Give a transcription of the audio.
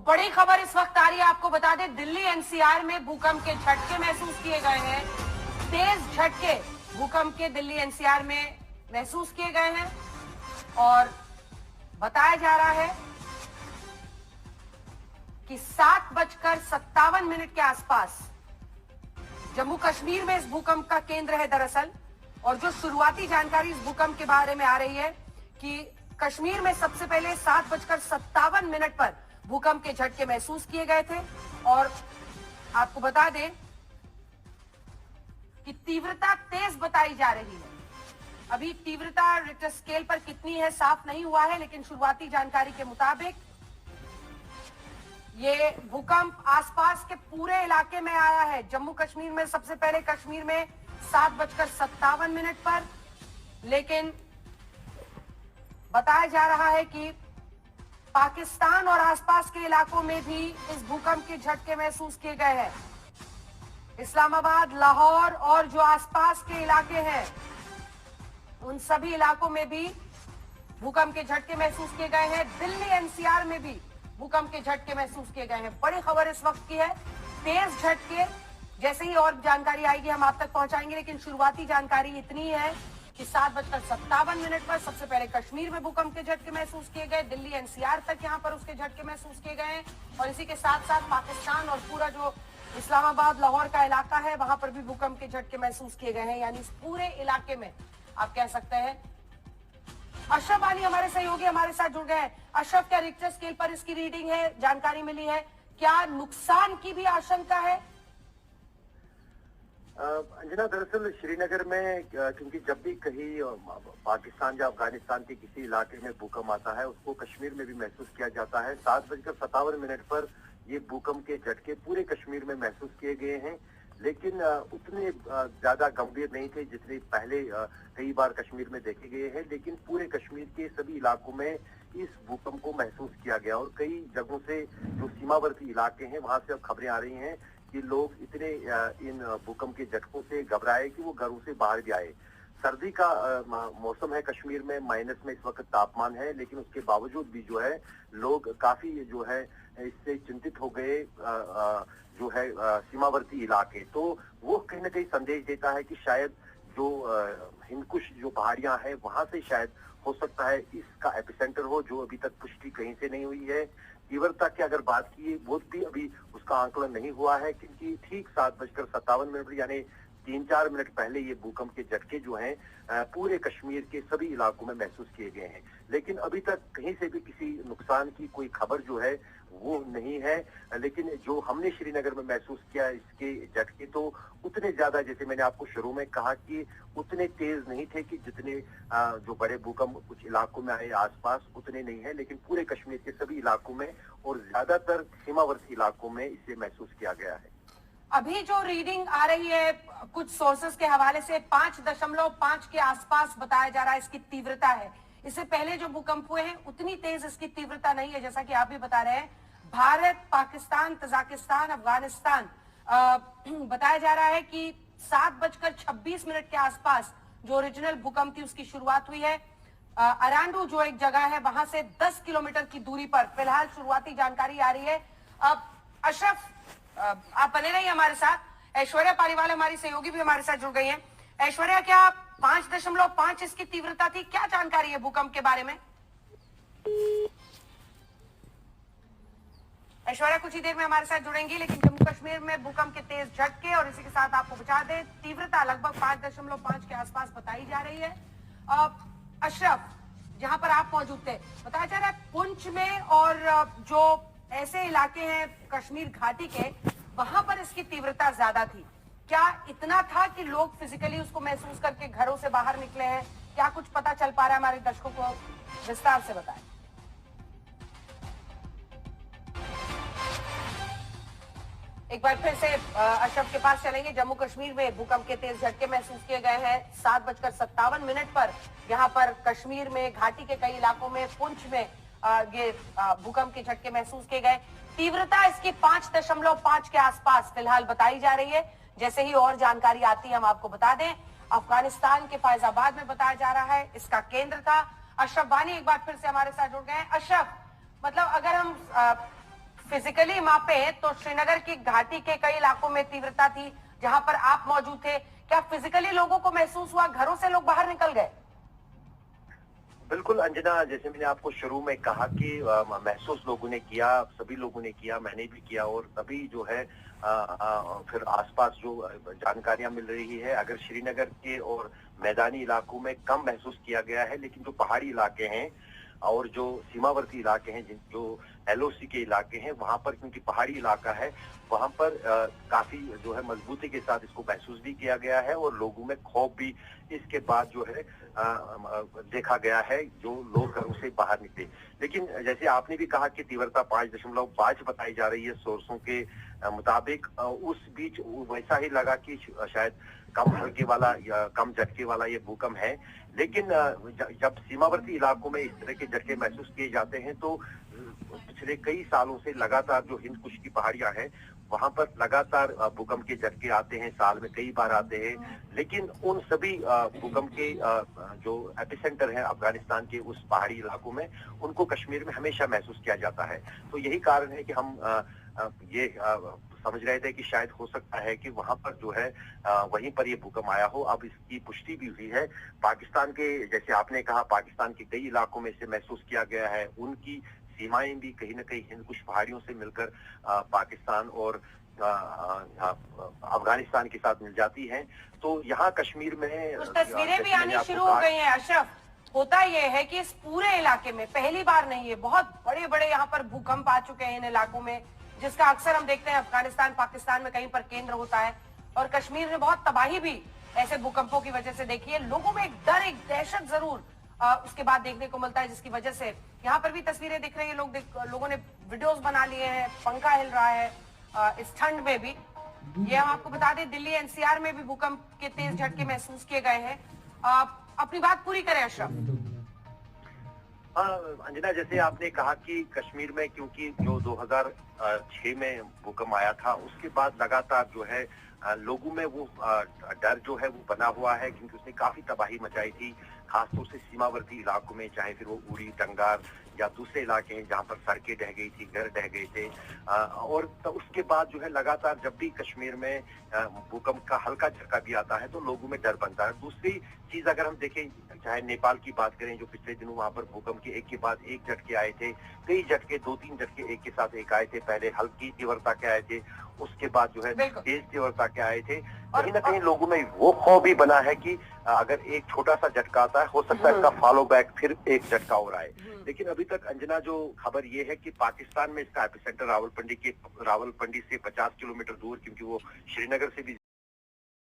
बड़ी खबर इस वक्त आ रही है, आपको बता दें दिल्ली एनसीआर में भूकंप के झटके महसूस किए गए हैं। तेज झटके भूकंप के दिल्ली एनसीआर में महसूस किए गए हैं और बताया जा रहा है कि 7:57 के आसपास जम्मू कश्मीर में इस भूकंप का केंद्र है दरअसल। और जो शुरुआती जानकारी इस भूकंप के बारे में आ रही है कि कश्मीर में सबसे पहले 7:57 पर भूकंप के झटके महसूस किए गए थे। और आपको बता दें कि तीव्रता तेज बताई जा रही है। अभी तीव्रता रिक्टर स्केल पर कितनी है साफ नहीं हुआ है, लेकिन शुरुआती जानकारी के मुताबिक ये भूकंप आसपास के पूरे इलाके में आया है। जम्मू कश्मीर में सबसे पहले कश्मीर में 7:57 पर, लेकिन बताया जा रहा है कि पाकिस्तान और आसपास के इलाकों में भी इस भूकंप के झटके महसूस किए गए हैं। इस्लामाबाद, लाहौर और जो आसपास के इलाके हैं उन सभी इलाकों में भी भूकंप के झटके महसूस किए गए हैं। दिल्ली एनसीआर में भी भूकंप के झटके महसूस किए गए हैं। बड़ी खबर इस वक्त की है, तेज झटके। जैसे ही और जानकारी आएगी हम आप तक पहुंचाएंगे, लेकिन शुरुआती जानकारी इतनी है कि 7:57 पर सबसे पहले कश्मीर में भूकंप के झटके महसूस किए गए। दिल्ली एनसीआर तक यहां पर उसके झटके महसूस किए गए हैं। और इसी के साथ साथ पाकिस्तान और पूरा जो इस्लामाबाद, लाहौर का इलाका है वहां पर भी भूकंप के झटके महसूस किए गए हैं। यानी इस पूरे इलाके में आप कह सकते हैं। अशरफ वानी हमारे सहयोगी हमारे साथ जुड़ गए हैं। अशरफ, क्या रिक्टर स्केल पर इसकी रीडिंग है, जानकारी मिली है? क्या नुकसान की भी आशंका है? अंजना, दरअसल श्रीनगर में क्योंकि जब भी कहीं पाकिस्तान या अफगानिस्तान के किसी इलाके में भूकंप आता है उसको कश्मीर में भी महसूस किया जाता है। 7:57 पर ये भूकंप के झटके पूरे कश्मीर में महसूस किए गए हैं, लेकिन उतने ज्यादा गंभीर नहीं थे जितने पहले कई बार कश्मीर में देखे गए हैं। लेकिन पूरे कश्मीर के सभी इलाकों में इस भूकंप को महसूस किया गया और कई जगहों से जो सीमावर्ती इलाके हैं वहां से अब खबरें आ रही हैं कि लोग इतने इन भूकंप के झटकों से घबराए कि वो घरों से बाहर भी आए। सर्दी का मौसम है कश्मीर में, माइनस में इस वक्त तापमान है, लेकिन उसके बावजूद भी जो है लोग काफी जो है इससे चिंतित हो गए। जो है सीमावर्ती इलाके, तो वो कहीं ना कहीं संदेश देता है कि शायद जो हिंदकुश जो पहाड़ियां हैं वहां से शायद हो सकता है इसका एपिसेंटर हो, जो अभी तक पुष्टि कहीं से नहीं हुई है। तीव्रता की अगर बात की वो भी अभी उसका आंकलन नहीं हुआ है, क्योंकि ठीक 7:57 यानी 3-4 मिनट पहले ये भूकंप के झटके जो हैं पूरे कश्मीर के सभी इलाकों में महसूस किए गए हैं। लेकिन अभी तक कहीं से भी किसी नुकसान की कोई खबर जो है वो नहीं है। लेकिन जो हमने श्रीनगर में महसूस किया इसके झटके तो उतने ज्यादा, जैसे मैंने आपको शुरू में कहा कि उतने तेज नहीं थे कि जितने जो बड़े भूकंप कुछ इलाकों में आए आसपास उतने नहीं है। लेकिन पूरे कश्मीर के सभी इलाकों में और ज्यादातर सीमावर्ती इलाकों में इसे महसूस किया गया है। अभी जो रीडिंग आ रही है कुछ सोर्सेस के हवाले से 5.5 के आसपास बताया जा रहा है इसकी तीव्रता है। इससे पहले जो भूकंप हुए हैं उतनी तेज इसकी तीव्रता नहीं है, जैसा कि आप भी बता रहे हैं। भारत, पाकिस्तान, तजाकिस्तान, अफगानिस्तान बताया जा रहा है कि 7:26 के आसपास जो ओरिजिनल भूकंप थी उसकी शुरुआत हुई है। अरांडू जो एक जगह है वहां से 10 किलोमीटर की दूरी पर फिलहाल शुरुआती जानकारी आ रही है। अब अशरफ, आप बने रहिए हमारे साथ। ऐश्वर्या पालीवाल हमारी सहयोगी भी हमारे साथ जुड़ गई हैं। ऐश्वर्या, क्या 5.5 इसकी तीव्रता थी? क्या जानकारी है भूकंप के बारे में? ऐश्वर्या कुछ ही देर में हमारे साथ जुड़ेंगी, लेकिन जम्मू कश्मीर में भूकंप के तेज झटके और इसी के साथ आपको बता दें तीव्रता लगभग 5.5 के आसपास बताई जा रही है। अशरफ, जहां पर आप मौजूद थे, बताया जा रहा है पुंछ में और जो ऐसे इलाके हैं कश्मीर घाटी के वहां पर इसकी तीव्रता ज्यादा थी। क्या इतना था कि लोग फिजिकली उसको महसूस करके घरों से बाहर निकले हैं? क्या कुछ पता चल पा रहा है? हमारे दर्शकों को विस्तार से बताएं। एक बार फिर से अशरफ के पास चलेंगे। जम्मू कश्मीर में भूकंप के तेज झटके महसूस किए गए हैं 7:57 पर। यहाँ पर कश्मीर में घाटी के कई इलाकों में, पुंछ में ये भूकंप के झटके महसूस किए गए। तीव्रता इसकी 5.5 के आसपास फिलहाल बताई जा रही है। जैसे ही और जानकारी आती है हम आपको बता दें। अफगानिस्तान के फैजाबाद में बताया जा रहा है इसका केंद्र था। अशरफ वानी एक बार फिर से हमारे साथ जुड़ गए हैं। अशरफ, मतलब अगर हम फिजिकली मापे तो श्रीनगर की घाटी के कई इलाकों में तीव्रता थी जहां पर आप मौजूद थे। क्या फिजिकली लोगों को महसूस हुआ, घरों से लोग बाहर निकल गए? बिल्कुल अंजना, जैसे मैंने आपको शुरू में कहा कि महसूस लोगों ने किया, सभी लोगों ने किया, मैंने भी किया। और तभी जो है फिर आसपास जो जानकारियां मिल रही है, अगर श्रीनगर के और मैदानी इलाकों में कम महसूस किया गया है, लेकिन जो पहाड़ी इलाके हैं और जो सीमावर्ती इलाके हैं, जो एलओसी के इलाके हैं, वहां पर क्योंकि पहाड़ी इलाका है, वहां पर काफी जो है मजबूती के साथ इसको महसूस भी किया गया है और लोगों में खौफ भी इसके बाद जो है देखा गया है, जो लोग घरों से बाहर निकले। लेकिन जैसे आपने भी कहा कि तीव्रता 5.5 बताई जा रही है सोर्सों के मुताबिक, उस बीच वैसा ही लगा कि शायद कम हल्के वाला या कम झटके वाला ये भूकंप है। लेकिन जब सीमावर्ती इलाकों में इस तरह के झटके महसूस किए जाते हैं तो पिछले कई सालों से लगातार जो हिंद कुश की पहाड़ियां हैं वहां पर लगातार भूकंप के झटके आते हैं, साल में कई बार आते हैं। लेकिन उन सभी भूकंप के जो एपिसेंटर है अफगानिस्तान के उस पहाड़ी इलाकों में, उनको कश्मीर में हमेशा महसूस किया जाता है। तो यही कारण है कि हम ये समझ रहे थे कि शायद हो सकता है कि वहां पर जो है वहीं पर ये भूकंप आया हो। अब इसकी पुष्टि भी हुई है। पाकिस्तान के, जैसे आपने कहा, पाकिस्तान के कई इलाकों में से महसूस किया गया है। उनकी सीमाएं भी कहीं न कहीं हिंद कुश पहाड़ियों से मिलकर पाकिस्तान और अफगानिस्तान के साथ मिल जाती हैं। तो यहाँ कश्मीर में कुछ तस्वीरें भी आनी शुरू हो गई हैं अशरफ। होता यह है कि इस पूरे इलाके में पहली बार नहीं है, बहुत बड़े बड़े यहाँ पर भूकंप आ चुके हैं इन इलाकों में, जिसका अक्सर हम देखते हैं अफगानिस्तान, पाकिस्तान में कहीं पर केंद्र होता है। और कश्मीर में बहुत तबाही भी ऐसे भूकंपों की वजह से देखी है। लोगों में एक डर, एक दहशत जरूर उसके बाद देखने को मिलता है, जिसकी वजह से यहाँ पर भी तस्वीरें दिख रही है। लोगों ने वीडियोस बना लिए हैं, पंखा हिल रहा है इस ठंड में भी। ये हम आपको बता दें, दिल्ली एनसीआर में भी भूकंप के तेज झटके महसूस किए गए हैं। अपनी बात पूरी करें अशरफ। अंजना, जैसे आपने कहा कि कश्मीर में क्योंकि जो 2006 में भूकंप आया था, उसके बाद लगातार जो है लोगों में वो डर जो है वो बना हुआ है, क्योंकि उसने काफी तबाही मचाई थी, खासतौर से सीमावर्ती इलाकों में, चाहे फिर वो उड़ी, टंगार या दूसरे इलाके हैं जहां पर सड़कें ढह गई थी, घर ढह गए थे। और तो उसके बाद जो है लगातार जब भी कश्मीर में भूकंप का हल्का झटका भी आता है तो लोगों में डर बनता है। दूसरी चीज अगर हम देखें, चाहे नेपाल की बात करें, जो पिछले दिनों वहां पर भूकंप के एक के बाद एक झटके आए थे, कई झटके, 2-3 झटके एक के साथ एक आए थे। पहले हल्की तीव्रता के आए थे, उसके बाद जो है तेज तीव्रता के आए थे। कहीं ना कहीं लोगों में वो खौफ भी बना है कि अगर एक छोटा सा झटका आता है, हो सकता है इसका फॉलो बैक फिर एक झटका और आए। लेकिन अभी तक अंजना जो खबर ये है कि पाकिस्तान में इसका एपिसेंटर रावलपिंडी से 50 किलोमीटर दूर, क्योंकि वो श्रीनगर से भी